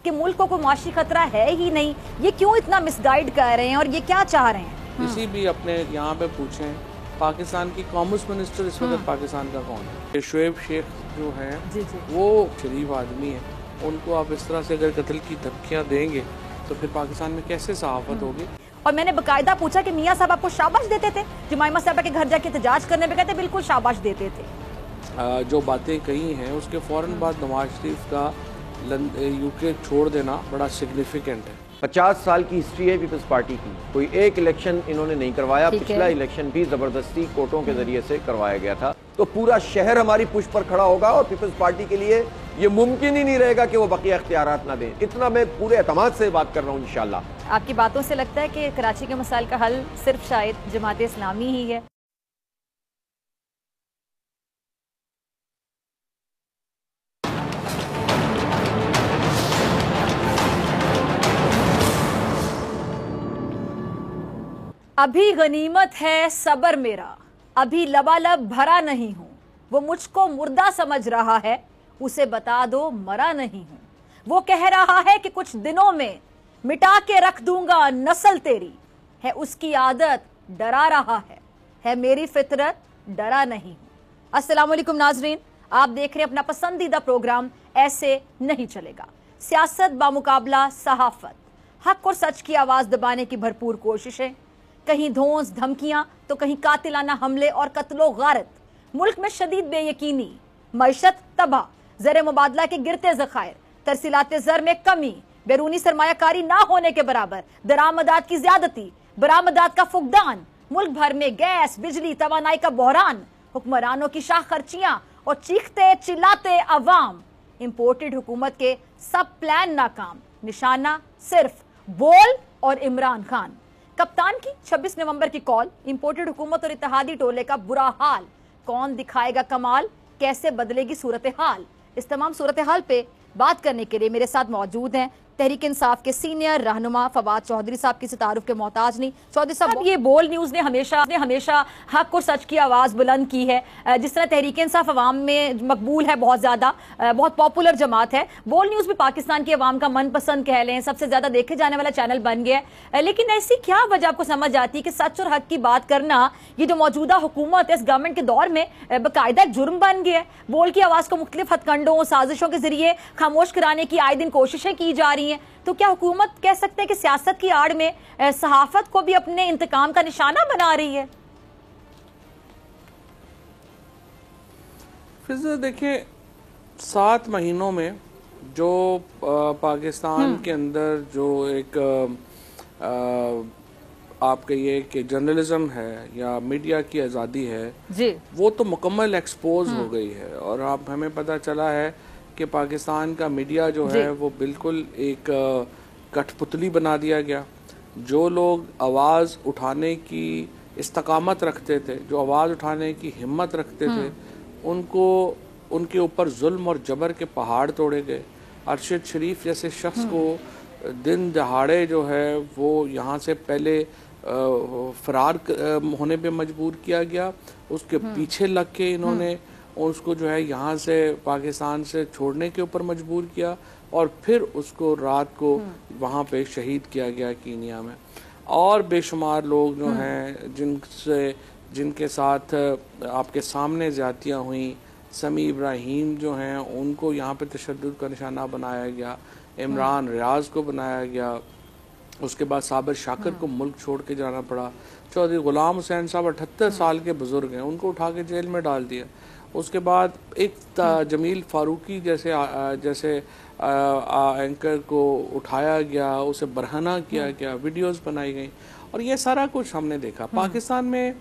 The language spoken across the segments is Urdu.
کہ ملک کو کوئی معاشی خطرہ ہے ہی نہیں، یہ کیوں اتنا مسگائیڈ کر رہے ہیں اور یہ کیا چاہ رہے ہیں؟ کسی بھی اپنے یہاں پہ پوچھیں پاکستان کی کامرس منسٹر اس وقت پاکستان کا کون ہے؟ شعیب شیخ جو ہیں وہ شریف آدمی ہیں، ان کو آپ اس طرح سے اگر قتل کی دھمکیاں دیں گے تو پھر پاکستان میں کیسے صحافت ہوگی؟ اور میں نے باقاعدہ پوچھا کہ میاں صاحب آپ کو شاباش دیتے تھے؟ جمائمہ صاحبہ کے گھر جا کے احتجاج کرنے پہ کہتے بالکل شاباش دیتے تھے۔ جو باتیں کہی ہیں اس کے فوراً بعد نواز شریف کا یو کے چھوڑ دینا بڑا سگنیفیکنٹ ہے۔ 50 سال کی ہسٹری ہے پیپلز پارٹی کی، کوئی ایک الیکشن انہوں نے نہیں کروایا، پچھلا الیکشن بھی زبردستی کوٹوں کے ذریعے سے کروایا گیا تھا، تو پورا شہر ہماری پشت پر کھڑا ہوگا اور پیپلز پارٹی کے لیے یہ ممکن ہی نہیں رہے گا کہ وہ بقیہ اختیارات نہ دیں۔ اتنا میں پورے اعتماد سے بات کر رہا ہوں انشاءاللہ۔ آپ کی باتوں سے لگتا ہے کہ کراچی کے مسائل کا حل صرف شاید جماعت اسلامی ہی ہے۔ ابھی غنیمت ہے صبر میرا، ابھی لبالب بھرا نہیں ہوں، وہ مجھ کو مردہ سمجھ رہا ہے، اسے بتا دو مرا نہیں ہوں۔ وہ کہہ رہا ہے کہ کچھ دنوں میں مٹا کے رکھ دوں گا نسل تیری، ہے اس کی عادت ڈرا رہا ہے میری فطرت ڈرا نہیں ہوں۔ السلام علیکم ناظرین، آپ دیکھ رہے ہیں اپنا پسندیدہ پروگرام ایسے نہیں چلے گا۔ سیاست بامقابلہ صحافت، حق اور سچ کی آواز دبانے کی بھرپور کوششیں، کہیں دھونس دھمکیاں تو کہیں قاتلانہ حملے اور قتل و غارت، ملک میں شدید بے یقینی، معیشت تباہ، زر مبادلہ کے گرتے ذخائر، ترسیلات زر میں کمی، بیرونی سرمایہ کاری نہ ہونے کے برابر، درآمدات کی زیادتی، برآمدات کا فقدان، ملک بھر میں گیس بجلی توانائی کا بحران، حکمرانوں کی شاہ خرچیاں اور چیختے چلاتے عوام، امپورٹڈ حکومت کے سب پلان ناکام، نشانہ صرف بول اور عمران خان۔ کپتان کی 26 نومبر کی کال، امپورٹڈ حکومت اور اتحادی ٹولے کا برا حال، کون دکھائے گا کمال، کیسے بدلے گی صورتحال؟ اس تمام صورتحال پہ بات کرنے کے لیے میرے ساتھ موجود ہیں تحریک انصاف کے سینئر رہنما فواد چودھری صاحب، کسی تعارف کے محتاج نہیں۔ چودھری صاحب، یہ بول نیوز نے ہمیشہ حق اور سچ کی آواز بلند کی ہے، جس طرح تحریک انصاف عوام میں مقبول ہے، بہت زیادہ بہت پاپولر جماعت ہے، بول نیوز بھی پاکستان کی عوام کا من پسند کہہ لیں، سب سے زیادہ دیکھے جانے والا چینل بن گیا ہے۔ لیکن ایسی کیا وجہ آپ کو سمجھ آتی ہے کہ سچ اور حق کی بات کرنا یہ جو موجودہ حکومت ہے اس گورنمنٹ کے دور میں باقاعدہ ایک جرم بن گیا ہے؟ بول کی آواز کو مختلف ہتھ کنڈوں سازشوں کے ذریعے خاموش کرانے کی آئے دن کوششیں کی جا رہی ہیں، تو کیا حکومت کہہ سکتے ہیں کہ سیاست کی آڑ میں صحافت کو بھی اپنے انتقام کا نشانہ بنا رہی ہے؟ فضل دیکھیں، 7 مہینوں میں جو پاکستان کے اندر جو ایک آپ کہیے کہ جرنلزم ہے یا میڈیا کی آزادی ہے وہ تو مکمل ایکسپوز ہو گئی ہے، اور اب ہمیں پتہ چلا ہے کہ پاکستان کا میڈیا جو ہے وہ بالکل ایک کٹھ پتلی بنا دیا گیا۔ جو لوگ آواز اٹھانے کی استقامت رکھتے تھے، جو آواز اٹھانے کی ہمت رکھتے تھے، ان کے اوپر ظلم اور جبر کے پہاڑ توڑے گئے۔ ارشد شریف جیسے شخص کو دن دہاڑے جو ہے وہ یہاں سے پہلے فرار ہونے پہ مجبور کیا گیا، اس کے پیچھے لگ کے انہوں نے اس کو جو ہے یہاں سے پاکستان سے چھوڑنے کے اوپر مجبور کیا، اور پھر اس کو رات کو وہاں پہ شہید کیا گیا کینیا میں۔ اور بے شمار لوگ جو ہیں جن کے ساتھ آپ کے سامنے زیادتیاں ہوئیں، سمیع ابراہیم جو ہیں ان کو یہاں پہ تشدد کا نشانہ بنایا گیا، عمران ریاض کو بنایا گیا، اس کے بعد صابر شاکر کو ملک چھوڑ کے جانا پڑا، چودھری غلام حسین صاحب 78 سال کے بزرگ ہیں، ان کو اٹھا کے جیل میں ڈال دیا۔ اس کے بعد ایک جمیل فاروقی جیسے اینکر کو اٹھایا گیا، اسے برہنہ کیا گیا، ویڈیوز بنائی گئیں، اور یہ سارا کچھ ہم نے دیکھا پاکستان میں۔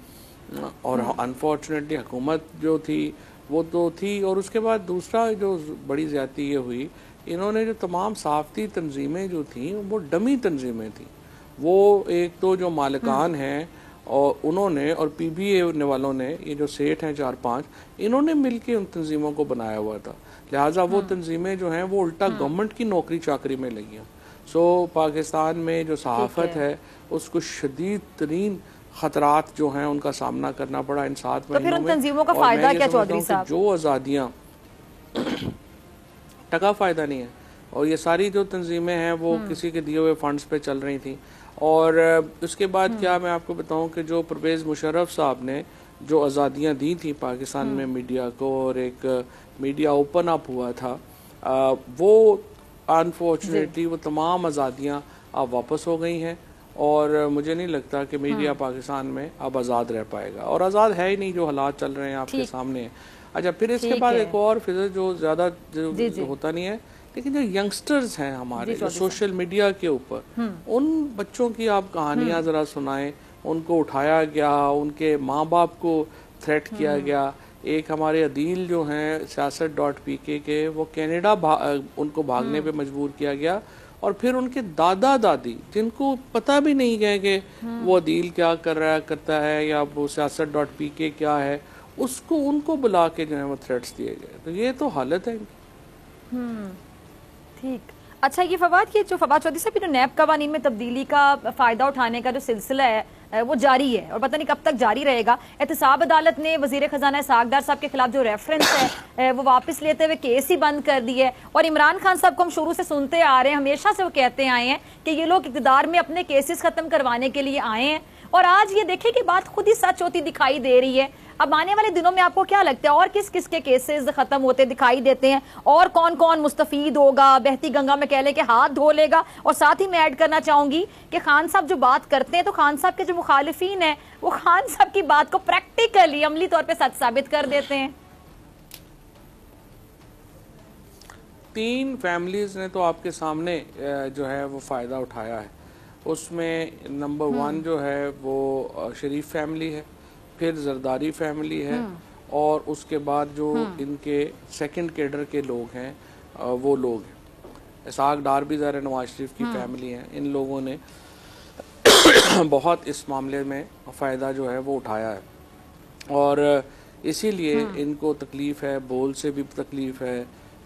اور انفارچونیٹلی حکومت جو تھی وہ تو تھی، اور اس کے بعد دوسرا جو بڑی زیادتی یہ ہوئی، انہوں نے جو تمام صحافتی تنظیمیں جو تھیں وہ ڈمی تنظیمیں تھیں۔ وہ ایک تو جو مالکان ہیں اور انہوں نے، اور پی بی اے والوں نے، یہ جو سیٹ ہیں 4-5، انہوں نے مل کے ان تنظیموں کو بنایا ہوا تھا، لہٰذا وہ تنظیمیں جو ہیں وہ الٹا گورنمنٹ کی نوکری چاکری میں لگی ہیں۔ سو پاکستان میں جو صحافت ہے اس کو شدید ترین خطرات جو ہیں ان کا سامنا کرنا پڑا ان 7 مہینوں میں۔ تو پھر ان تنظیموں کا فائدہ کیا چودھری صاحب؟ جو آزادیاں ٹکا فائدہ نہیں ہے، اور یہ ساری جو تنظیمیں ہیں وہ کسی کے دیے ہوئے فنڈز پہ چل رہی تھیں. اور اس کے بعد کیا میں آپ کو بتاؤں کہ جو پرویز مشرف صاحب نے جو آزادیاں دی تھیں پاکستان میں میڈیا کو, اور ایک میڈیا اوپن اپ ہوا تھا, وہ انفارچونیٹلی وہ تمام آزادیاں اب واپس ہو گئی ہیں, اور مجھے نہیں لگتا کہ میڈیا پاکستان میں اب آزاد رہ پائے گا, اور آزاد ہے ہی نہیں جو حالات چل رہے ہیں آپ کے سامنے. اچھا, پھر اس کے بعد ایک اور فضل جو زیادہ ہوتا نہیں ہے, لیکن جو ینگسٹرز ہیں ہمارے سوشل میڈیا کے اوپر, ان بچوں کی آپ کہانیاں ذرا سنائیں. ان کو اٹھایا گیا, ان کے ماں باپ کو تھریٹ کیا گیا. ایک ہمارے عدیل جو ہیں siyaset.pk کے, وہ کینیڈا ان کو بھاگنے پہ مجبور کیا گیا, اور پھر ان کے دادا دادی جن کو پتہ بھی نہیں ہے کہ وہ عدیل کیا کرتا ہے یا وہ siyaset.pk کیا ہے, ان کو بلا کے جو ہے وہ تھریٹس دیے گئے. تو یہ تو حالت ہے. ٹھیک. اچھا, یہ فواد جو فواد چودھری صاحب جو نیب قوانین میں تبدیلی کا فائدہ اٹھانے کا جو سلسلہ ہے وہ جاری ہے, اور پتہ نہیں کب تک جاری رہے گا. احتساب عدالت نے وزیر خزانہ اسحاق ڈار صاحب کے خلاف جو ریفرنس ہے وہ واپس لیتے ہوئے کیس ہی بند کر دی ہے. اور عمران خان صاحب کو ہم شروع سے سنتے آ رہے ہیں, ہمیشہ سے وہ کہتے آئے ہیں کہ یہ لوگ اقتدار میں اپنے کیسز ختم کروانے کے لیے آئے ہیں, اور آج یہ دیکھیں کہ بات خود ہی سچ ہوتی دکھائی دے رہی ہے. اب آنے والے دنوں میں آپ کو کیا لگتا ہے, اور کس کس کے کیسز ختم ہوتے دکھائی دیتے ہیں, اور کون کون مستفید ہوگا, بہتی گنگا میں کہہ لے کہ ہاتھ دھو لے گا؟ اور ساتھ ہی میں ایڈ کرنا چاہوں گی کہ خان صاحب جو بات کرتے ہیں تو خان صاحب کے جو مخالفین ہیں وہ خان صاحب کی بات کو پریکٹیکلی عملی طور پہ سچ ثابت کر دیتے ہیں. 3 فیملیز نے تو آپ کے سامنے جو ہے وہ فائدہ اٹھایا ہے. اس میں نمبر 1 جو ہے وہ شریف فیملی ہے, پھر زرداری فیملی ہے, اور اس کے بعد جو ان کے سیکنڈ کیڈر کے لوگ ہیں وہ لوگ ہیں. اسحاق ڈار بھی ظاہر نواز شریف کی فیملی ہیں. ان لوگوں نے بہت اس معاملے میں فائدہ جو ہے وہ اٹھایا ہے, اور اسی لیے ان کو تکلیف ہے. بول سے بھی تکلیف ہے,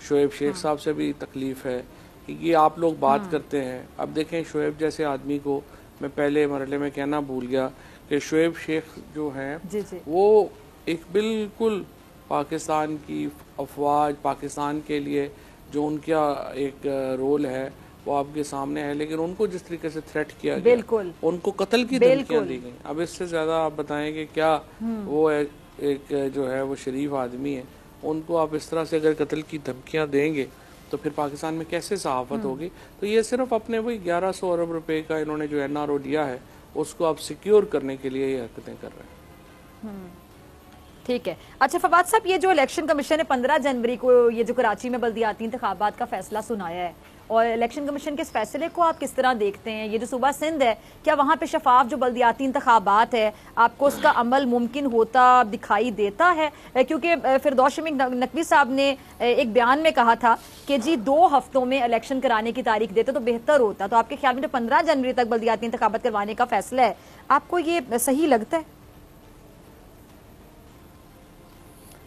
شعیب شیخ صاحب سے بھی تکلیف ہے کہ یہ آپ لوگ بات کرتے ہیں. اب دیکھیں, شعیب جیسے آدمی کو میں پہلے مرحلے میں کہنا بھول گیا کہ شعیب شیخ جو ہیں وہ ایک بالکل پاکستان کی افواج, پاکستان کے لیے جو ان کا ایک رول ہے وہ آپ کے سامنے ہے, لیکن ان کو جس طریقے سے تھریٹ کیا گیا, ان کو قتل کی دھمکیاں دی گئیں. اب اس سے زیادہ آپ بتائیں کہ کیا وہ ایک جو ہے وہ شریف آدمی ہے, ان کو آپ اس طرح سے اگر قتل کی دھمکیاں دیں گے تو پھر پاکستان میں کیسے صحافت ہوگی؟ تو یہ صرف اپنے وہی 1100 ارب روپے کا انہوں نے جو NRO دیا ہے اس کو آپ سیکیور کرنے کے لیے یہ حرکتیں کر رہے ہیں. ٹھیک ہے. اچھا فواد صاحب, یہ جو الیکشن کمیشن نے 15 جنوری کو یہ جو کراچی میں بلدیاتی انتخابات کا فیصلہ سنایا ہے, اور الیکشن کمیشن کے اس فیصلے کو آپ کس طرح دیکھتے ہیں؟ یہ جو صوبہ سندھ ہے, کیا وہاں پہ شفاف جو بلدیاتی انتخابات ہے آپ کو اس کا عمل ممکن ہوتا دکھائی دیتا ہے؟ کیونکہ فردوس شمیق نقوی صاحب نے ایک بیان میں کہا تھا کہ جی 2 ہفتوں میں الیکشن کرانے کی تاریخ دیتے تو بہتر ہوتا. تو آپ کے خیال میں جو 15 جنوری تک بلدیاتی انتخابات کروانے کا فیصلہ ہے, آپ کو یہ صحیح لگتا ہے؟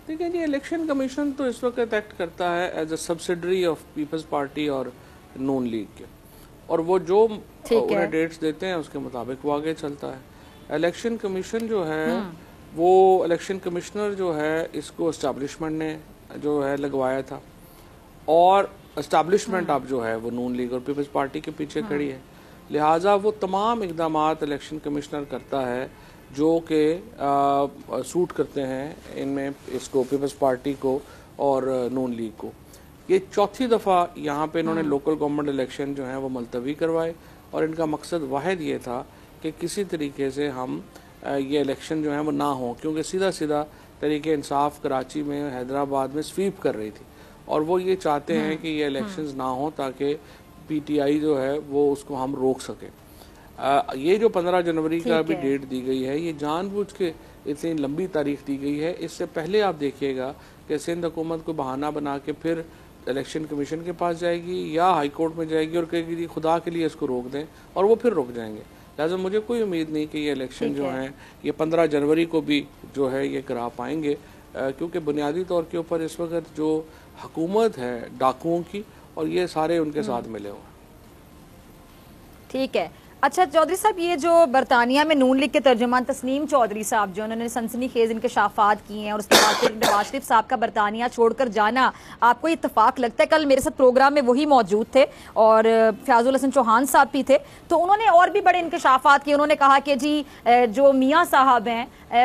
دیکھیں جی, الیکشن کمیشن تو اس وقت ایکٹ کرتا ہے as a subsidiary of Peoples Party اور نون لیگ کے, اور وہ جو انہیں ڈیٹس دیتے ہیں اس کے مطابق وہ آگے چلتا ہے. الیکشن کمیشن جو ہے وہ الیکشن کمشنر جو ہے اس کو اسٹیبلشمنٹ نے جو ہے لگوایا تھا, اور اسٹیبلشمنٹ اب جو ہے وہ نون لیگ اور پیپلز پارٹی کے پیچھے کھڑی ہے. لہٰذا وہ تمام اقدامات الیکشن کمشنر کرتا ہے جو کہ سوٹ کرتے ہیں ان میں اس کو پیپلز پارٹی کو اور نون لیگ کو. یہ 4تھی دفعہ یہاں پہ انہوں نے لوکل گورنمنٹ الیکشن جو ہیں وہ ملتوی کروائے, اور ان کا مقصد واحد یہ تھا کہ کسی طریقے سے ہم یہ الیکشن جو ہیں وہ نہ ہوں, کیونکہ سیدھا طریقے انصاف کراچی میں, حیدرآباد میں سویپ کر رہی تھی, اور وہ یہ چاہتے ہیں کہ یہ الیکشنز نہ ہوں تاکہ PTI جو ہے وہ اس کو ہم روک سکیں. یہ جو 15 جنوری کا بھی ڈیٹ دی گئی ہے, یہ جان بوجھ کے اتنی لمبی تاریخ دی گئی ہے. اس سے پہلے آپ دیکھیے گا کہ سندھ حکومت کو بہانہ بنا کے پھر الیکشن کمیشن کے پاس جائے گی یا ہائی کورٹ میں جائے گی اور کہے گی خدا کے لیے اس کو روک دیں, اور وہ پھر روک جائیں گے. لہٰذا مجھے کوئی امید نہیں کہ یہ الیکشن جو ہیں یہ 15 جنوری کو بھی جو ہے یہ کرا پائیں گے, کیونکہ بنیادی طور کے اوپر اس وقت جو حکومت ہے ڈاکوؤں کی, اور یہ سارے ان کے ساتھ ملے ہوئے. ٹھیک ہے. اچھا چودھری صاحب، یہ جو برطانیہ میں نون لیگ کے ترجمان تسنیم چودھری صاحب جو انہوں نے سنسنی خیز انکشافات کیے ہیں اور اس کے بعد پھر نواز شریف صاحب کا برطانیہ چھوڑ کر جانا، آپ کو یہ اتفاق لگتا ہے؟ کل میرے ساتھ پروگرام میں وہی موجود تھے اور فیاض الحسن چوہان صاحب بھی تھے، تو انہوں نے اور بھی بڑے انکشافات کیے. انہوں نے کہا کہ جی جو میاں صاحب ہیں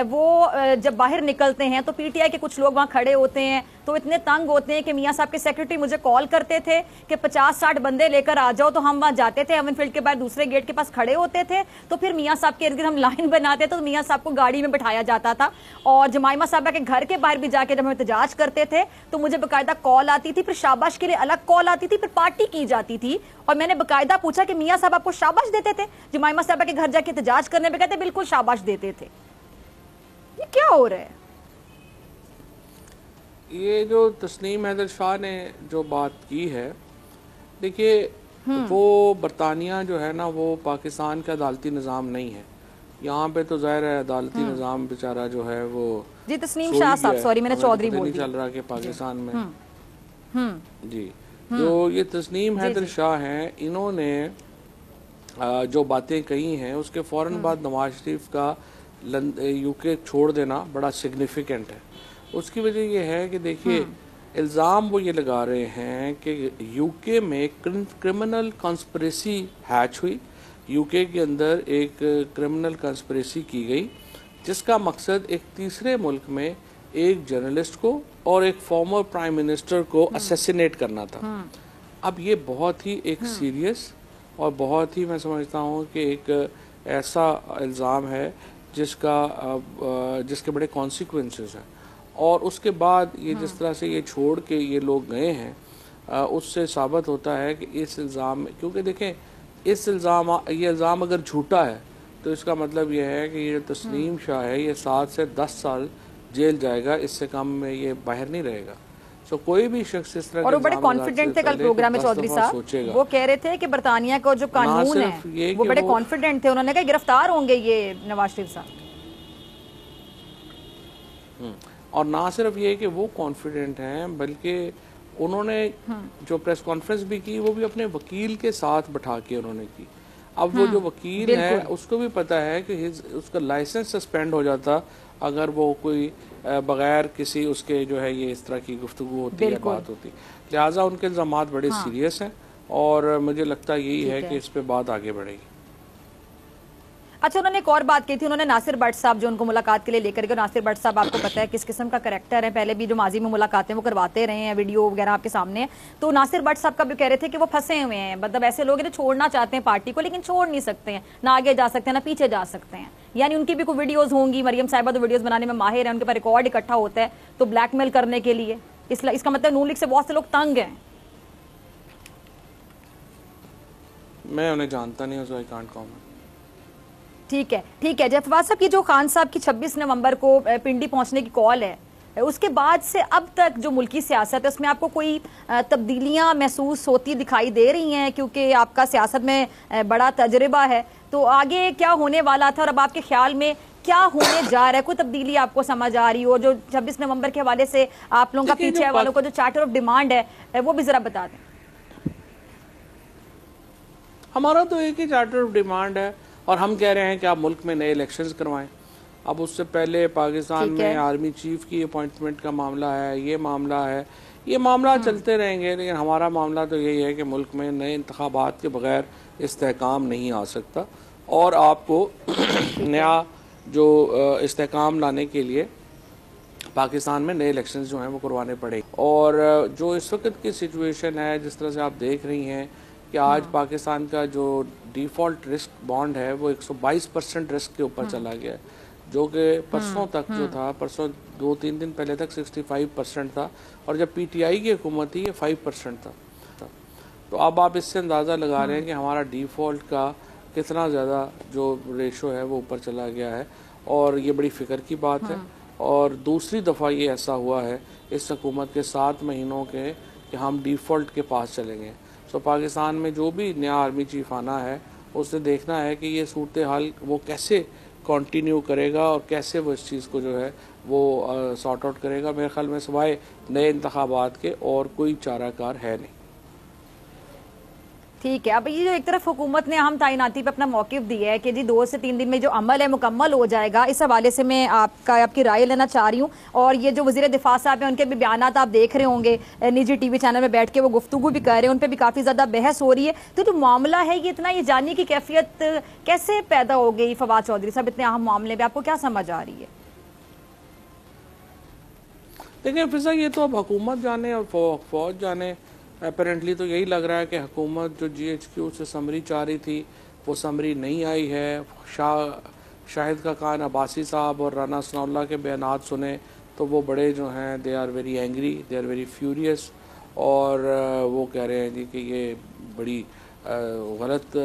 وہ جب باہر نکلتے ہیں تو پی ٹی آئی کے کچھ لوگ وہاں کھڑے ہوتے ہیں تو اتنے تنگ ہوتے ہیں کہ میاں صاحب کے سیکرٹری مجھے کال کرتے تھے کہ 50-60 بندے لے کر آ جاؤ، تو ہم وہاں جاتے تھے، ہیون فیلڈ کے باہر دوسرے گیٹ کے پاس کھڑے ہوتے تھے، تو پھر میاں صاحب کے ارد گرد ہم لائن بناتے تو میاں صاحب کو گاڑی میں بٹھایا جاتا تھا. اور جمائمہ صاحبہ کے گھر کے باہر بھی جا کے جب ہم احتجاج کرتے تھے تو مجھے باقاعدہ کال آتی تھی، پھر شاباش کے لیے الگ کال آتی تھی، پھر پارٹی کی جاتی تھی. اور میں نے باقاعدہ پوچھا کہ میاں صاحب آپ کو شاباش دیتے تھے؟ جمائمہ صاحبہ کے گھر جا کے احتجاج کرنے پہ کہتے بالکل شاباش دیتے تھے. یہ کیا ہو رہا ہے؟ یہ جو تسنیم حیدر شاہ نے جو بات کی ہے، دیکھیے وہ برطانیہ جو ہے نا وہ پاکستان کا عدالتی نظام نہیں ہے. یہاں پہ تو ظاہر ہے عدالتی نظام بیچارہ جو ہے وہ جی تسنیم شاہ صاحب، سوری میں نے چودھری بول دیا، چل رہا کہ پاکستان میں جی جو یہ تسنیم حیدر شاہ ہیں، انہوں نے جو باتیں کہی ہیں اس کے فوراً بعد نواز شریف کا یو کے چھوڑ دینا بڑا سگنیفیکنٹ ہے. اس کی وجہ یہ ہے کہ دیکھیے الزام وہ یہ لگا رہے ہیں کہ یو کے میں کرمنل کانسپریسی ہیچ ہوئی، یو کے اندر ایک کرمنل کانسپریسی کی گئی جس کا مقصد ایک تیسرے ملک میں ایک جرنلسٹ کو اور ایک فارمر پرائم منسٹر کو اسیسینیٹ کرنا تھا. اب یہ بہت ہی ایک سیریس اور بہت ہی میں سمجھتا ہوں کہ ایک ایسا الزام ہے جس کے بڑے کانسیکوینسز ہیں. اور اس کے بعد یہ جس طرح سے یہ چھوڑ کے یہ لوگ گئے ہیں اس سے ثابت ہوتا ہے کہ اس الزام میں، کیونکہ دیکھیں یہ الزام اگر جھوٹا ہے تو اس کا مطلب یہ ہے کہ یہ تسنیم شاہ ہے یہ 7 سے 10 سال جیل جائے گا، اس سے کم میں یہ باہر نہیں رہے گا. سو کوئی بھی شخص اس طرح اور وہ بڑے کانفیڈنٹ تھے کل پروگرام میں چودھری صاحب، وہ کہہ رہے تھے کہ برطانیہ کو جو قانون ہے وہ بڑے کانفیڈنٹ تھے، انہوں نے کہا گرفتار ہوں گے یہ نواز شریف صاحب. اور نہ صرف یہ کہ وہ کانفیڈنٹ ہیں بلکہ انہوں نے جو پریس کانفرنس بھی کی وہ بھی اپنے وکیل کے ساتھ بٹھا کے انہوں نے کی. اب وہ جو وکیل ہے اس کو بھی پتا ہے کہ اس کا لائسنس سسپینڈ ہو جاتا اگر وہ کوئی بغیر کسی اس کے جو ہے یہ اس طرح کی گفتگو ہوتی ہے، بات ہوتی. لہٰذا ان کے الزامات بڑے سیریس ہیں اور مجھے لگتا یہی ہے کہ اس پہ بات آگے بڑھے گی. اچھا انہوں نے ایک اور بات کی تھی، انہوں نے ناصر بٹ صاحب جو ان کو ملاقات کے لیے لے کر گئے. ناصر بٹ صاحب آپ کو پتہ ہے کس قسم کا کریکٹر ہے، پہلے بھی جو ماضی میں ملاقاتیں وہ کرواتے رہے ہیں، ویڈیو وغیرہ آپ کے سامنے ہیں. تو ناصر بٹ صاحب کا بھی کہہ رہے تھے کہ وہ پھنسے ہوئے ہیں، مطلب ایسے لوگ ہیں جو چھوڑنا چاہتے ہیں پارٹی کو لیکن چھوڑ نہیں سکتے ہیں، نہ آگے جا سکتے ہیں نہ پیچھے جا سکتے ہیں. یعنی ان کی بھی کوئی ویڈیوز ہوں گی، مریم صاحبہ تو ویڈیوز بنانے میں ماہر ہیں، ان کے پاس ریکارڈ اکٹھا ہوتا ہے تو بلیک میل کرنے کے لیے. اس کا مطلب نون لیگ سے بہت سے لوگ تنگ ہیں. میں انہیں جانتا نہیں ہوں، so I can't comment. ٹھیک ہے جی فواز صاحب، یہ جو خان صاحب کی 26 نومبر کو پنڈی پہنچنے کی کال ہے، اس کے بعد سے اب تک جو ملکی سیاست ہے اس میں آپ کو کوئی تبدیلیاں محسوس ہوتی دکھائی دے رہی ہیں؟ کیونکہ آپ کا سیاست میں بڑا تجربہ ہے، تو آگے کیا ہونے والا تھا اور اب آپ کے خیال میں کیا ہونے جا رہا ہے؟ کوئی تبدیلی آپ کو سمجھ آ رہی ہو جو 26 نومبر کے حوالے سے آپ لوگوں کا پیچھے والوں کو جو چارٹر آف ڈیمانڈ ہے وہ بھی ذرا بتا دیں. ہمارا تو ایک ہی چارٹر آف ڈیمانڈ ہے اور ہم کہہ رہے ہیں کہ آپ ملک میں نئے الیکشنز کروائیں. اب اس سے پہلے پاکستان میں آرمی چیف کی اپوائنٹمنٹ کا معاملہ ہے، یہ معاملہ چلتے رہیں گے، لیکن ہمارا معاملہ تو یہی ہے کہ ملک میں نئے انتخابات کے بغیر استحکام نہیں آ سکتا اور آپ کو نیا جو استحکام لانے کے لیے پاکستان میں نئے الیکشنز جو ہیں وہ کروانے پڑے. اور جو اس وقت کی سچویشن ہے جس طرح سے آپ دیکھ رہی ہیں کہ آج پاکستان کا جو ڈیفالٹ رسک بانڈ ہے وہ 122% رسک کے اوپر چلا گیا ہے، جو کہ پرسوں تک جو تھا، پرسوں 2-3 دن پہلے تک 65% تھا اور جب پی ٹی آئی کی حکومت تھی یہ 5% تھا. تو اب آپ اس سے اندازہ لگا رہے ہیں کہ ہمارا ڈیفالٹ کا کتنا زیادہ جو ریشو ہے وہ اوپر چلا گیا ہے اور یہ بڑی فکر کی بات ہے. اور دوسری دفعہ یہ ایسا ہوا ہے اس حکومت کے 7 مہینوں کے کہ ہم ڈیفالٹ کے پاس چلیں گے. تو پاکستان میں جو بھی نیا آرمی چیف آنا ہے اس نے دیکھنا ہے کہ یہ صورتحال وہ کیسے کنٹینیو کرے گا اور کیسے وہ اس چیز کو جو ہے وہ سارٹ آؤٹ کرے گا. میرے خیال میں سوائے نئے انتخابات کے اور کوئی چارہ کار ہے نہیں. ٹھیک ہے. اب یہ جو ایک طرف حکومت نے اہم تعیناتی پہ اپنا موقف دیا ہے کہ جی 2 سے 3 دن میں جو عمل ہے مکمل ہو جائے گا, اس حوالے سے میں آپ کی رائے لینا چاہ رہی ہوں. اور یہ جو وزیر دفاع صاحب ہیں ان کے بھی بیانات آپ دیکھ رہے ہوں گے, نجی ٹی وی چینل میں بیٹھ کے وہ گفتگو بھی کر رہے ہیں, ان پہ بھی کافی زیادہ بحث ہو رہی ہے. تو جو معاملہ ہے یہ اتنا یہ جاننے کی کیفیت کیسے پیدا ہو گئی فواد چودھری صاحب اتنے اہم معاملے میں, آپ کو کیا سمجھ آ رہی ہے؟ دیکھیں فضا, یہ تو اب حکومت جانے اور فوج جانے. اپیرنٹلی تو یہی لگ رہا ہے کہ حکومت جو جی ایچ کیو سے سمری چاہ رہی تھی وہ سمری نہیں آئی ہے. شاہد خاقان عباسی صاحب اور رانا ثناء اللہ کے بیانات سنے تو وہ بڑے جو ہیں they are very angry, they are very furious, اور وہ کہہ رہے ہیں جی کہ یہ بڑی غلط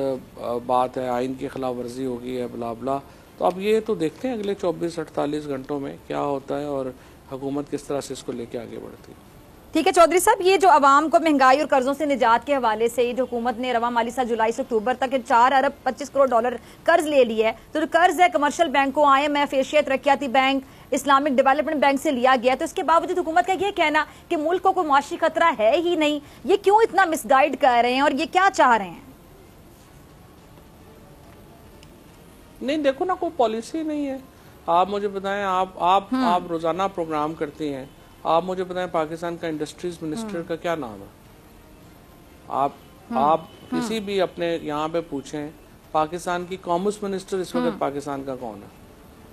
بات ہے, آئین کی خلاف ورزی ہوگی ہے, بلا بلا. تو اب یہ تو دیکھتے ہیں اگلے 24-48 گھنٹوں میں کیا ہوتا ہے اور حکومت کس طرح سے اس کو لے کے آگے بڑھتی ہے. ٹھیک ہے چودھری صاحب, یہ جو عوام کو مہنگائی اور قرضوں سے نجات کے حوالے سے یہ جو حکومت نے رواں مالی سال جولائی سے اکتوبر تک 4 ارب 25 کروڑ ڈالر قرض لے لیا ہے, تو جو قرض ہے کمرشل بینکوں, IMF, ایشیا ترقیاتی بینک, اسلامک ڈیولپمنٹ بینک سے لیا گیا, تو اس کے باوجود حکومت کا یہ کہنا کہ ملک کو کوئی معاشی خطرہ ہے ہی نہیں, یہ کیوں اتنا مس گائیڈ کر رہے ہیں اور یہ کیا چاہ رہے ہیں؟ نہیں دیکھو نا, کوئی پالیسی نہیں ہے. آپ مجھے بتائیں, آپ روزانہ پروگرام کرتی ہیں, آپ مجھے بتائیں پاکستان کا انڈسٹریز منسٹر کا کیا نام ہے؟ آپ کسی بھی اپنے یہاں پہ پوچھیں پاکستان کی کامرس منسٹر اس وقت پاکستان کا کون ہے.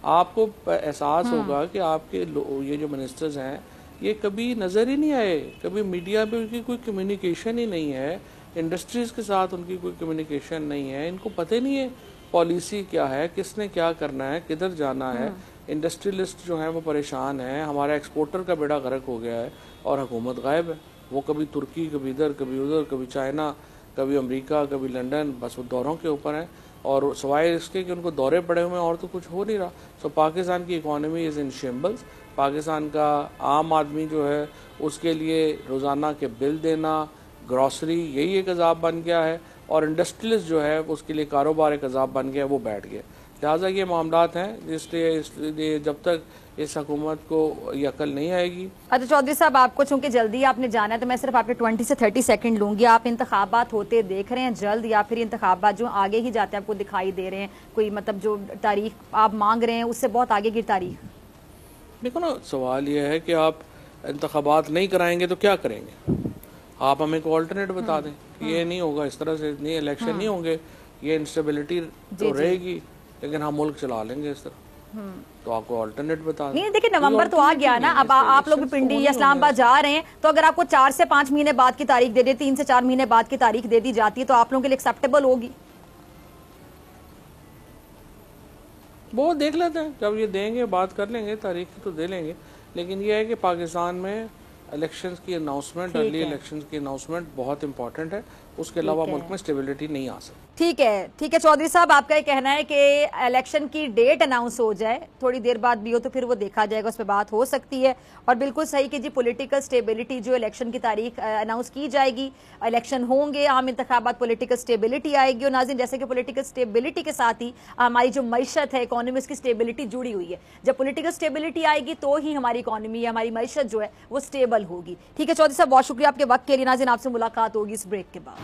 آپ کو احساس ہوگا کہ آپ کے یہ جو منسٹرز ہیں یہ کبھی نظر ہی نہیں آئے, کبھی میڈیا پہ ان کی کوئی کمیونیکیشن ہی نہیں ہے, انڈسٹریز کے ساتھ ان کی کوئی کمیونیکیشن نہیں ہے, ان کو پتہ نہیں ہے پالیسی کیا ہے, کس نے کیا کرنا ہے, کدھر جانا ہے. انڈسٹریلسٹ جو ہیں وہ پریشان ہیں, ہمارا ایکسپورٹر کا بیڑا غرق ہو گیا ہے اور حکومت غائب ہے. وہ کبھی ترکی, کبھی ادھر, کبھی ادھر, کبھی چائنا, کبھی امریکہ, کبھی لنڈن, بس وہ دوروں کے اوپر ہیں. اور سوائے اس کے کہ ان کو دورے پڑے ہوئے ہیں اور تو کچھ ہو نہیں رہا. سو پاکستان کی اکانومی از ان شیمبلز. پاکستان کا عام آدمی جو ہے اس کے لیے روزانہ کے بل دینا, گروسری, یہی ایک عذاب بن گیا ہے, اور انڈسٹریلسٹ جو ہے اس کے لیے کاروبار ایک عذاب بن گیا, وہ بیٹھ گیا. لہٰذا یہ معاملات ہیں جس لیے جب تک اس حکومت کو یہ عقل نہیں آئے گی. اچھا چودھری صاحب, آپ کو چونکہ جلدی آپ نے جانا ہے تو میں صرف آپ کے 20 سے 30 سیکنڈ لوں گی. آپ انتخابات ہوتے دیکھ رہے ہیں جلد, یا پھر انتخابات جو آگے ہی جاتے ہیں آپ کو دکھائی دے رہے ہیں, کوئی مطلب جو تاریخ آپ مانگ رہے ہیں اس سے بہت آگے کی تاریخ؟ دیکھو نا, سوال یہ ہے کہ آپ انتخابات نہیں کرائیں گے تو کیا کریں گے؟ آپ ہمیں کو آلٹرنیٹ بتا دیں کہ یہ نہیں ہوگا, اس طرح سے نہیں الیکشن نہیں ہوں گے, یہ انسٹیبلٹی تو رہے گی لیکن ہم ملک چلا لیں گے اس طرح. تو آپ کو آلٹرنیٹ بتا دیں. نہیں دیکھیں نومبر تو آ گیا نا, اب آپ لوگ بھی پنڈی یا اسلام آباد جا رہے ہیں, تو اگر آپ کو 4 سے 5 مہینے بعد کی تاریخ دے دے, 3 سے 4 مہینے بعد کی تاریخ دے دی جاتی ہے تو آپ لوگوں کے لیے ایکسیپٹیبل ہوگی؟ وہ دیکھ لیتے ہیں, جب یہ دیں گے بات کر لیں گے, تاریخ تو دے لیں گے. لیکن یہ ہے کہ پاکستان میں الیکشنز کی اناؤنسمنٹ, ارلی الیکشنز کی اناؤنسمنٹ بہت امپورٹنٹ ہے, اس کے علاوہ ملک میں اسٹیبلٹی نہیں آ سکتی. ٹھیک ہے چودھری صاحب, آپ کا یہ کہنا ہے کہ الیکشن کی ڈیٹ اناؤنس ہو جائے, تھوڑی دیر بعد بھی ہو تو پھر وہ دیکھا جائے گا, اس پہ بات ہو سکتی ہے. اور بالکل صحیح کہ جی پولیٹیکل سٹیبلٹی جو الیکشن کی تاریخ اناؤنس کی جائے گی, الیکشن ہوں گے, عام انتخابات, پولیٹیکل سٹیبلٹی آئے گی. اور ناظرین جیسے کہ پولیٹیکل سٹیبلٹی کے ساتھ ہی ہماری جو معیشت ہے, اکانومی, اس کی سٹیبلٹی جڑی ہوئی ہے. جب پولیٹیکل سٹیبلٹی آئے گی تو ہی ہماری اکانومی, ہماری معیشت جو ہے وہ سٹیبل ہوگی. ٹھیک ہے چودھری صاحب, بہت شکریہ آپ کے وقت کے لیے. ناظرین آپ سے ملاقات ہوگی اس بریک کے بعد.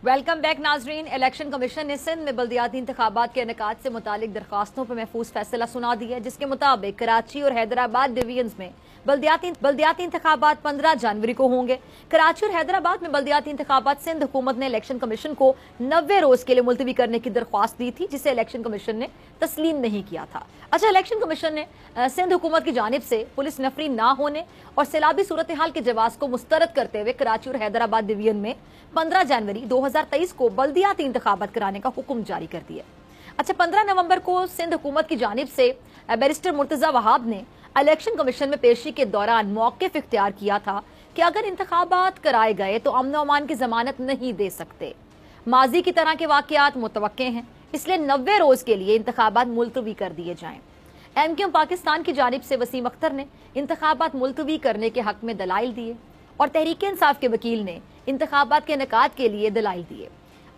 ویلکم بیک ناظرین. الیکشن کمیشن نے سندھ میں بلدیاتی انتخابات کے انعقاد سے متعلق درخواستوں پر محفوظ فیصلہ سنا دیا ہے, جس کے مطابق کراچی اور حیدرآباد ڈویژنز میں بلدیاتی انتخابات 15 جنوری کو ہوں گے. کراچی اور حیدرآباد میں بلدیاتی انتخابات سندھ حکومت نے الیکشن کمیشن کو 90 روز کے لیے ملتوی کرنے کی درخواست دی تھی, جسے الیکشن کمیشن نے تسلیم نہیں کیا تھا. اچھا, الیکشن کمیشن نے سندھ حکومت کی جانب سے پولیس نفری نہ ہونے اور سیلابی صورتحال کے جواز کو مسترد کرتے ہوئے کراچی اور حیدرآباد ڈویژن میں 15 جنوری 2023 کو بلدیاتی انتخابات کرانے کا حکم جاری کر دیا. اچھا, 15 نومبر کو سندھ حکومت کی جانب سے بیرسٹر مرتضی وہاب نے الیکشن کمیشن میں پیشی کے دوران موقف اختیار کیا تھا کہ اگر انتخابات کرائے گئے تو امن و امان کی ضمانت نہیں دے سکتے. ماضی کی طرح کے واقعات متوقع ہیں, اس لیے 90 روز کے لیے انتخابات ملتوی کر دیے جائیں. ایم کیو ایم پاکستان کی جانب سے وسیم اختر نے انتخابات ملتوی کرنے کے حق میں دلائل دیے اور تحریک انصاف کے وکیل نے انتخابات کے انعقاد کے لیے دلائل دیے.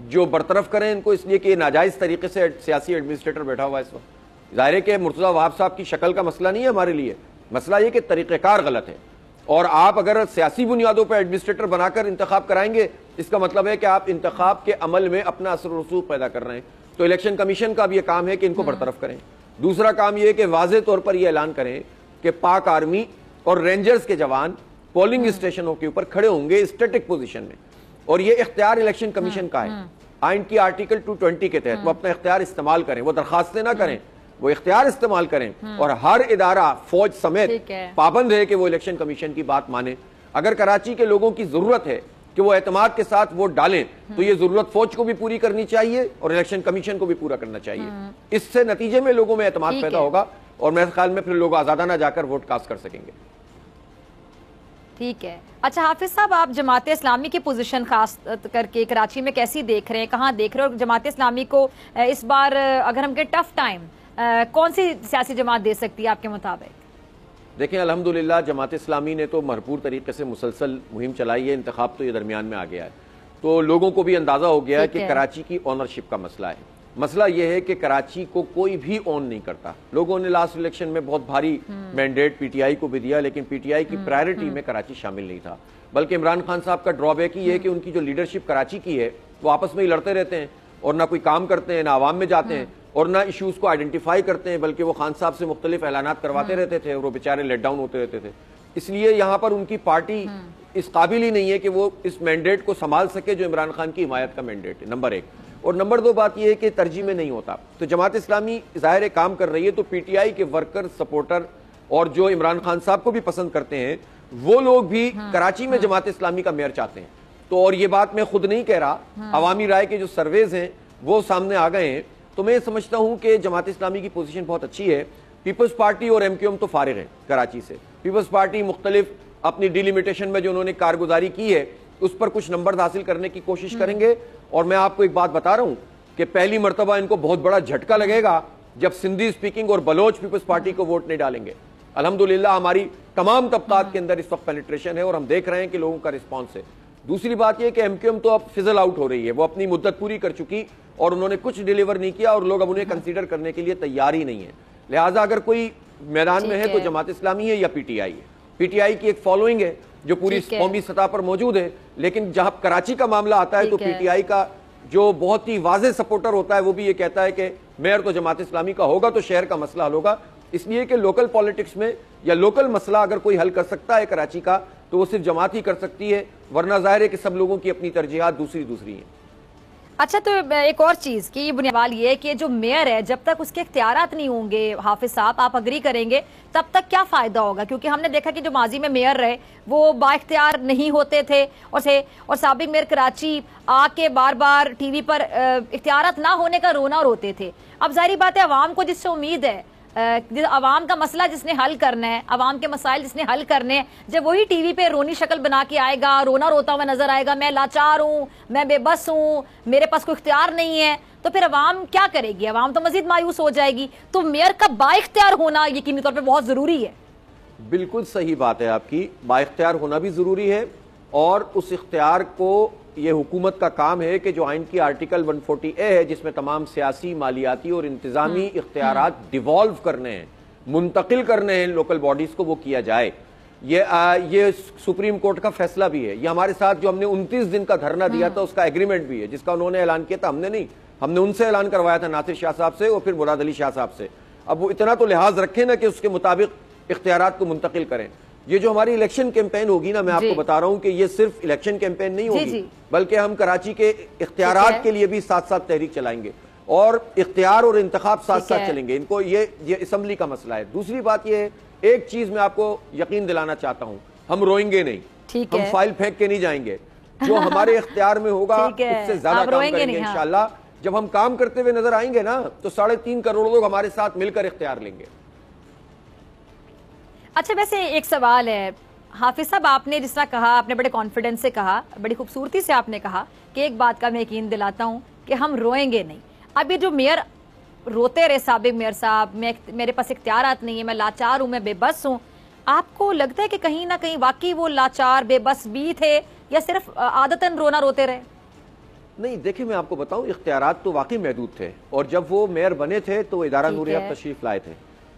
جو برطرف کریں ان کو، اس لیے کہ یہ ناجائز طریقے سے سیاسی ایڈمنسٹریٹر بیٹھا ہوا ہے اس وقت. ظاہر ہے کہ مرتضی وہاب صاحب کی شکل کا مسئلہ نہیں ہے ہمارے لیے، مسئلہ یہ کہ طریقہ کار غلط ہے. اور آپ اگر سیاسی بنیادوں پر ایڈمنسٹریٹر بنا کر انتخاب کرائیں گے، اس کا مطلب ہے کہ آپ انتخاب کے عمل میں اپنا اثر و رسوخ پیدا کر رہے ہیں. تو الیکشن کمیشن کا بھی یہ کام ہے کہ ان کو برطرف کریں. دوسرا کام یہ ہے کہ واضح طور پر یہ اعلان کریں کہ پاک آرمی اور رینجرز کے جوان پولنگ اسٹیشنوں کے اوپر کھڑے ہوں گے اسٹیٹک پوزیشن میں، اور یہ اختیار الیکشن کمیشن کا ہے. آئین کی آرٹیکل 220 کے تحت وہ اپنا اختیار استعمال کریں، وہ درخواستیں نہ کریں، وہ اختیار استعمال کریں. اور ہر ادارہ فوج سمیت پابند ہے کہ وہ الیکشن کمیشن کی بات مانے. اگر کراچی کے لوگوں کی ضرورت ہے کہ وہ اعتماد کے ساتھ ووٹ ڈالیں تو یہ ضرورت فوج کو بھی پوری کرنی چاہیے اور الیکشن کمیشن کو بھی پورا کرنا چاہیے. اس سے نتیجے میں لوگوں میں اعتماد پیدا ہوگا اور میرے خیال میں پھر لوگ آزادانہ جا کر ووٹ کاسٹ کر سکیں گے. ٹھیک ہے. اچھا حافظ صاحب، آپ جماعت اسلامی کی پوزیشن خاص کر کے کراچی میں کیسی دیکھ رہے ہیں، کہاں دیکھ رہے ہیں، اور جماعت اسلامی کو اس بار اگر ہم کہیں ٹف ٹائم کون سی سیاسی جماعت دے سکتی ہے آپ کے مطابق؟ دیکھیں الحمدللہ جماعت اسلامی نے تو بھرپور طریقے سے مسلسل مہم چلائی ہے. انتخاب تو یہ درمیان میں آ گیا ہے، تو لوگوں کو بھی اندازہ ہو گیا ہے کہ کراچی کی اونرشپ کا مسئلہ ہے. مسئلہ یہ ہے کہ کراچی کو کوئی بھی اون نہیں کرتا. لوگوں نے لاسٹ الیکشن میں بہت بھاری مینڈیٹ پی ٹی آئی کو بھی دیا، لیکن پی ٹی آئی کی پرائرٹی میں کراچی شامل نہیں تھا. بلکہ عمران خان صاحب کا ڈرا بیک یہ ہے کہ ان کی جو لیڈرشپ کراچی کی ہے وہ آپس میں ہی لڑتے رہتے ہیں اور نہ کوئی کام کرتے ہیں، نہ عوام میں جاتے ہیں اور نہ ایشوز کو آئیڈینٹیفائی کرتے ہیں، بلکہ وہ خان صاحب سے مختلف اعلانات کرواتے رہتے تھے اور وہ بیچارے لیٹ ڈاؤن ہوتے رہتے تھے. اس لیے یہاں پر ان کی پارٹی اس قابل ہی نہیں ہے کہ وہ اس مینڈیٹ کو سنبھال سکے جو عمران خان کی حمایت کا مینڈیٹ ہے، نمبر ایک. اور نمبر دو بات یہ ہے کہ ترجیح میں نہیں ہوتا. تو جماعت اسلامی ظاہر کام کر رہی ہے، تو پی ٹی آئی کے ورکر سپورٹر اور جو عمران خان صاحب کو بھی پسند کرتے ہیں وہ لوگ بھی کراچی میں جماعت اسلامی کا میئر چاہتے ہیں. تو اور یہ بات میں خود نہیں کہہ رہا، عوامی رائے کے جو سرویز ہیں وہ سامنے آ گئے ہیں. تو میں سمجھتا ہوں کہ جماعت اسلامی کی پوزیشن بہت اچھی ہے. پیپلز پارٹی اور ایم کیو ایم تو فارغ ہیں کراچی سے. پیپلز پارٹی مختلف اپنی ڈیلیمیٹیشن میں جو انہوں نے کارگزاری کی ہے اس پر کچھ نمبر حاصل کرنے کی کوشش کریں گے. اور میں آپ کو ایک بات بتا رہا ہوں کہ پہلی مرتبہ ان کو بہت بڑا جھٹکا لگے گا جب سندھی سپیکنگ اور بلوچ پیپلز پارٹی کو ووٹ نہیں ڈالیں گے. الحمدللہ ہماری تمام طبقات کے اندر اس وقت پینیٹریشن ہے اور ہم دیکھ رہے ہیں کہ لوگوں کا رسپانس ہے. دوسری بات یہ کہ ایم کیو ایم تو اب فزل آؤٹ ہو رہی ہے، وہ اپنی مدت پوری کر چکی اور انہوں نے کچھ ڈیلیور نہیں کیا اور لوگ اب انہیں کنسیڈر کرنے کے لیے تیار ہی نہیں ہے. لہٰذا اگر کوئی میدان میں ہے تو جماعت اسلامی ہے یا پی ٹی آئی ہے. پی ٹی آئی کی ایک فالوئنگ ہے جو پوری قومی سطح پر موجود ہے، لیکن جہاں کراچی کا معاملہ آتا ہے تو پی ٹی آئی کا جو بہت ہی واضح سپورٹر ہوتا ہے وہ بھی یہ کہتا ہے کہ میئر تو جماعت اسلامی کا ہوگا تو شہر کا مسئلہ حل ہوگا. اس لیے کہ لوکل پالیٹکس میں یا لوکل مسئلہ اگر کوئی حل کر سکتا ہے کراچی کا تو وہ صرف جماعت ہی کر سکتی ہے، ورنہ ظاہر ہے کہ سب لوگوں کی اپنی ترجیحات دوسری ہیں. اچھا، تو ایک اور چیز کی بنیاد یہ ہے کہ جو میئر ہے جب تک اس کے اختیارات نہیں ہوں گے، حافظ صاحب آپ اگری کریں گے، تب تک کیا فائدہ ہوگا؟ کیونکہ ہم نے دیکھا کہ جو ماضی میں میئر رہے وہ با اختیار نہیں ہوتے تھے اور سابق میئر کراچی آ کے بار بار ٹی وی پر اختیارات نہ ہونے کا رونا روتے تھے. اب ظاہری بات ہے عوام کو جس سے امید ہے، عوام کا مسئلہ جس نے حل کرنا ہے، عوام کے مسائل جس نے حل کرنے ہیں، جب وہی ٹی وی پہ رونی شکل بنا کے آئے گا، رونا روتا ہوا نظر آئے گا، میں لاچار ہوں، میں بے بس ہوں، میرے پاس کوئی اختیار نہیں ہے، تو پھر عوام کیا کرے گی؟ عوام تو مزید مایوس ہو جائے گی. تو میئر کا با اختیار ہونا یقینی طور پہ بہت ضروری ہے. بالکل صحیح بات ہے آپ کی، با اختیار ہونا بھی ضروری ہے اور اس اختیار کو یہ حکومت کا کام ہے کہ جو آئین کی آرٹیکل 140A ہے جس میں تمام سیاسی، مالیاتی اور انتظامی اختیارات ڈیوالو کرنے ہیں، منتقل کرنے ہیں لوکل باڈیز کو، وہ کیا جائے. یہ سپریم کورٹ کا فیصلہ بھی ہے. یہ ہمارے ساتھ جو ہم نے 29 دن کا دھرنا دیا تھا اس کا ایگریمنٹ بھی ہے جس کا انہوں نے اعلان کیا تھا. ہم نے نہیں، ہم نے ان سے اعلان کروایا تھا، ناصر شاہ صاحب سے اور پھر مراد علی شاہ صاحب سے. اب وہ اتنا تو لحاظ رکھیں نا کہ اس کے مطابق اختیارات کو منتقل کریں. یہ جو ہماری الیکشن کیمپین ہوگی نا، میں آپ کو بتا رہا ہوں کہ یہ صرف الیکشن کیمپین نہیں ہوگی بلکہ ہم کراچی کے اختیارات کے لیے بھی ساتھ ساتھ تحریک چلائیں گے اور اختیار اور انتخاب ساتھ ساتھ چلیں گے. ان کو یہ اسمبلی کا مسئلہ ہے. دوسری بات یہ ہے، ایک چیز میں آپ کو یقین دلانا چاہتا ہوں، ہم روئیں گے نہیں، ہم فائل پھینک کے نہیں جائیں گے. جو ہمارے اختیار میں ہوگا اس سے زیادہ کام کریں گے انشاءاللہ. جب ہم کام کرتے ہوئے نظر آئیں گے نا تو 3.5 کروڑ لوگ ہمارے ساتھ مل کر اختیار لیں گے. اچھا، ویسے ایک سوال ہے حافظ صاحب، آپ نے جس طرح کہا، آپ نے بڑے کانفیڈنس سے کہا، بڑی خوبصورتی سے آپ نے کہا کہ ایک بات کا میں یقین دلاتا ہوں کہ ہم روئیں گے نہیں. اب یہ جو میئر روتے رہے، سابق میئر صاحب، میرے پاس اختیارات نہیں ہیں، میں لاچار ہوں، میں بے بس ہوں، آپ کو لگتا ہے کہ کہیں نہ کہیں واقعی وہ لاچار بے بس بھی تھے یا صرف عادتاً رونا روتے رہے؟ نہیں دیکھیں میں آپ کو بتاؤں اختیارات تو واقعی محدود تھے، اور جب وہ میئر بنے تھے تو ادارہ نوریہ تشریف لائے تھے.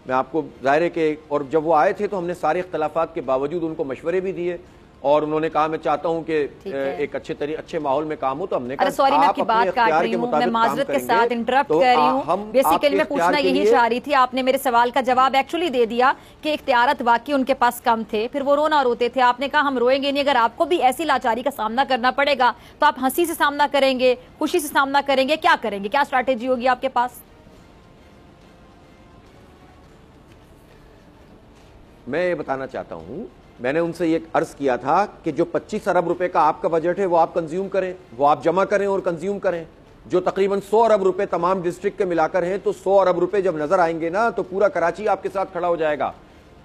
میں آپ کو ظاہر ہے کہ اور جب وہ آئے تھے تو ہم نے سارے اختلافات کے باوجود ان کو مشورے بھی دیے، اور انہوں نے کہا میں چاہتا ہوں کہ ایک اچھے ماحول میں کام ہو. تو ہم نے کہا سوری میں آپ کی بات کاٹ رہی ہوں، میں معذرت کے ساتھ انٹرپٹ کر رہی ہوں. بیسیکلی میں پوچھنا یہی چاہ رہی تھی، آپ نے میرے سوال کا جواب ایکچولی دے دیا کہ اختیارات واقعی ان کے پاس کم تھے، پھر وہ رونا روتے تھے. آپ نے کہا ہم روئیں گے نہیں، اگر آپ کو بھی ایسی لاچاری کا سامنا کرنا پڑے گا تو آپ ہنسی سے سامنا کریں گے، خوشی سے سامنا کریں گے، کیا کریں گے؟ کیا اسٹریٹجی ہوگی آپ کے پاس؟ میں یہ بتانا چاہتا ہوں، میں نے ان سے یہ عرض کیا تھا کہ جو 25 ارب روپے کا آپ کا بجٹ ہے وہ آپ کنزیوم کریں، وہ آپ جمع کریں اور کنزیوم کریں. جو تقریباً 100 ارب روپے تمام ڈسٹرکٹ کے ملا کر ہیں، تو 100 ارب روپے جب نظر آئیں گے نا تو پورا کراچی آپ کے ساتھ کھڑا ہو جائے گا.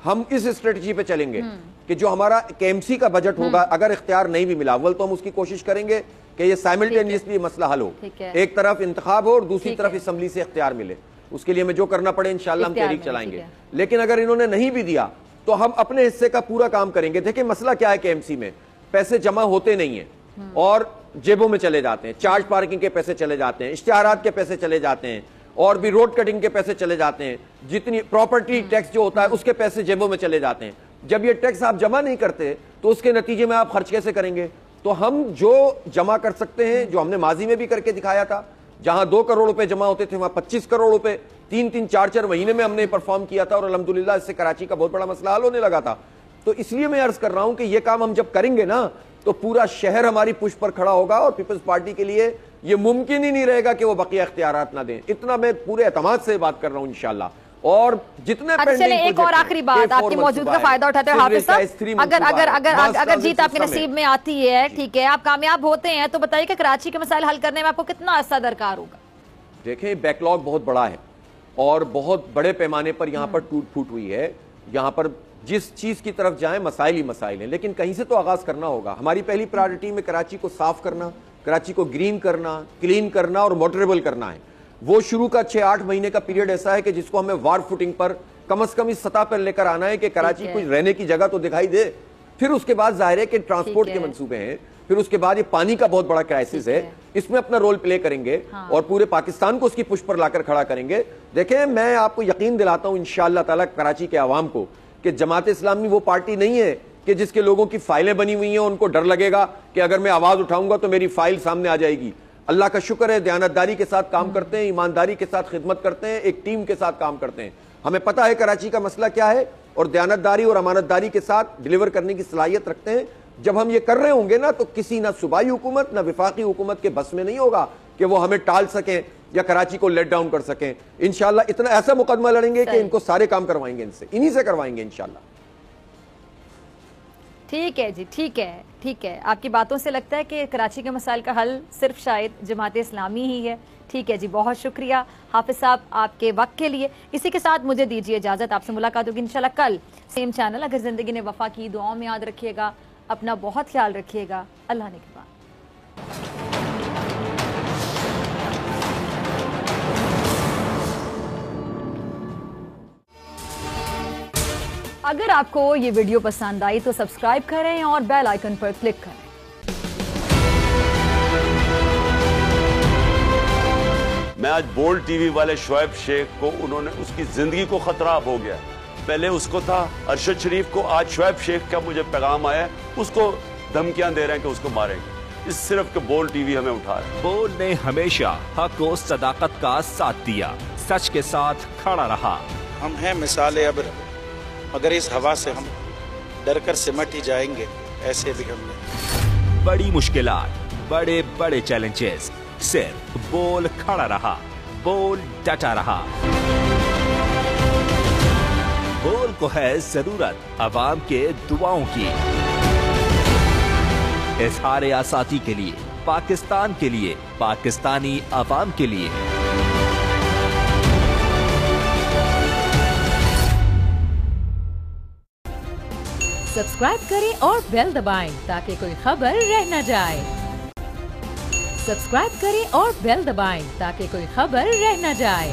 ہم اس اسٹریٹجی پہ چلیں گے کہ جو ہمارا KMC کا بجٹ ہوگا، اگر اختیار نہیں بھی ملا اول تو ہم اس کی کوشش کریں گے کہ یہ سائملٹینیسلی مسئلہ حل ہو، ایک طرف انتخاب ہو اور دوسری طرف اسمبلی سے اختیار ملے. اس کے لیے ہمیں جو کرنا پڑے انشاءاللہ ہم تحریک چلائیں گے. لیکن اگر انہوں نے نہیں بھی دیا تو ہم اپنے حصے کا پورا کام کریں گے. دیکھیں مسئلہ کیا ہے KMC میں، پیسے جمع ہوتے نہیں ہیں اور جیبوں میں چلے جاتے ہیں. چارج پارکنگ کے پیسے چلے جاتے ہیں، اشتہارات کے پیسے چلے جاتے ہیں، اور بھی روڈ کٹنگ کے پیسے چلے جاتے ہیں. جتنی پراپرٹی ٹیکس جو ہوتا ہے اس کے پیسے جیبوں میں چلے جاتے ہیں. جب یہ ٹیکس آپ جمع نہیں کرتے تو اس کے نتیجے میں آپ خرچ کیسے کریں گے؟ تو ہم جو جمع کر سکتے ہیں، جو ہم نے ماضی میں بھی کر کے دکھایا تھا، جہاں 2 کروڑ روپے جمع ہوتے تھے وہاں 25 کروڑ روپے 3-4 مہینے میں ہم نے پرفارم کیا تھا، اور الحمدللہ اس سے کراچی کا بہت بڑا مسئلہ حل ہونے لگا تھا. تو اس لیے میں عرض کر رہا ہوں کہ یہ کام ہم جب کریں گے نا تو پورا شہر ہماری پشت پر کھڑا ہوگا، اور پیپلز پارٹی کے لیے یہ ممکن ہی نہیں رہے گا کہ وہ بقیہ اختیارات نہ دیں. اتنا میں پورے اعتماد سے بات کر رہا ہوں انشاءاللہ. اور جتنے ایک اور آخری بات، آپ کی موجود کا فائدہ اٹھاتے ہیں حافظ صاحب، اگر جیت آپ کے نصیب میں آتی ہے، ٹھیک ہے، آپ کامیاب ہوتے ہیں، تو بتائیے کہ کراچی کے مسائل حل کرنے میں آپ کو کتنا عرصہ درکار ہوگا؟ دیکھیں بیک لاگ بہت بڑا ہے اور بہت بڑے پیمانے پر یہاں پر ٹوٹ پھوٹ ہوئی ہے. یہاں پر جس چیز کی طرف جائیں مسائل ہی مسائل ہیں، لیکن کہیں سے تو آغاز کرنا ہوگا. ہماری پہلی پرائرٹی میں کراچی کو صاف کرنا، کراچی کو گرین کرنا، کلین کرنا اور موٹریبل کرنا ہے. وہ شروع کا 6-8 مہینے کا پیریڈ ایسا ہے کہ جس کو ہمیں وار فوٹنگ پر کم از کم اس سطح پر لے کر آنا ہے کہ کراچی کچھ رہنے کی جگہ تو دکھائی دے. پھر اس کے بعد ظاہر ہے کہ ٹرانسپورٹ کے منصوبے ہیں، پھر اس کے بعد یہ پانی کا بہت بڑا کرائسس ہے، اس میں اپنا رول پلے کریں گے اور پورے پاکستان کو اس کی پشت پر لا کر کھڑا کریں گے. دیکھیں میں آپ کو یقین دلاتا ہوں انشاءاللہ تعالیٰ کراچی کے عوام کو کہ جماعت اسلامی وہ پارٹی نہیں ہے کہ جس کے لوگوں کی فائلیں بنی ہوئی ہیں، ان کو ڈر لگے گا کہ اگر میں آواز اٹھاؤں گا تو میری فائل سامنے آ جائے گی. اللہ کا شکر ہے دیانتداری کے ساتھ کام کرتے ہیں، ایمانداری کے ساتھ خدمت کرتے ہیں، ایک ٹیم کے ساتھ کام کرتے ہیں. ہمیں پتہ ہے کراچی کا مسئلہ کیا ہے اور دیانتداری اور امانتداری کے ساتھ ڈیلیور کرنے کی صلاحیت رکھتے ہیں. جب ہم یہ کر رہے ہوں گے نا تو کسی نہ صوبائی حکومت نہ وفاقی حکومت کے بس میں نہیں ہوگا کہ وہ ہمیں ٹال سکیں یا کراچی کو لیٹ ڈاؤن کر سکیں. انشاءاللہ اتنا ایسا مقدمہ لڑیں گے کہ ان کو سارے کام کروائیں گے، انہی سے کروائیں گے انشاءاللہ. ٹھیک ہے جی، ٹھیک ہے، ٹھیک ہے. آپ کی باتوں سے لگتا ہے کہ کراچی کے مسائل کا حل صرف شاید جماعت اسلامی ہی ہے. ٹھیک ہے جی، بہت شکریہ حافظ صاحب آپ کے وقت کے لیے. اسی کے ساتھ مجھے دیجیے اجازت، آپ سے ملاقات ہوگی انشاءاللہ کل سیم چینل. اگر زندگی نے وفا کی، دعاؤں میں یاد رکھیے گا، اپنا بہت خیال رکھیے گا. اللہ نگہبان. اگر آپ کو یہ ویڈیو پسند آئی تو سبسکرائب کریں اور بیل آئیکن پر کلک کریں. میں آج بولڈ ٹی وی والے شعیب شیخ کو انہوں نے اس کی زندگی کو خطرہ ہو گیا. پہلے اس کو تھا ارشد شریف کو، آج شعیب شیخ کا مجھے پیغام آیا اس کو دھمکیاں دے رہے ہیں کہ اس کو ماریں گے. اس صرف کہ بولڈ ٹی وی ہمیں اٹھا رہا ہے. بولڈ نے ہمیشہ حق و صداقت کا ساتھ دیا، سچ کے ساتھ کھڑا رہا. ہم ہیں مثال ابر، اگر اس ہوا سے ہم ڈر کر سمٹ ہی جائیں گے ایسے بھی ہم نے. بڑی مشکلات، بڑے بڑے چیلنجز، صرف بول کھڑا رہا، بول ڈٹا رہا. بول کو ہے ضرورت عوام کے دعاؤں کی. اظہار آزادی کے لیے، پاکستان کے لیے، پاکستانی عوام کے لیے. سبسکرائب کریں اور بیل دبائیں تاکہ کوئی خبر رہ نہ جائے. سبسکرائب کریں اور بیل دبائیں تاکہ کوئی خبر رہ نہ جائے.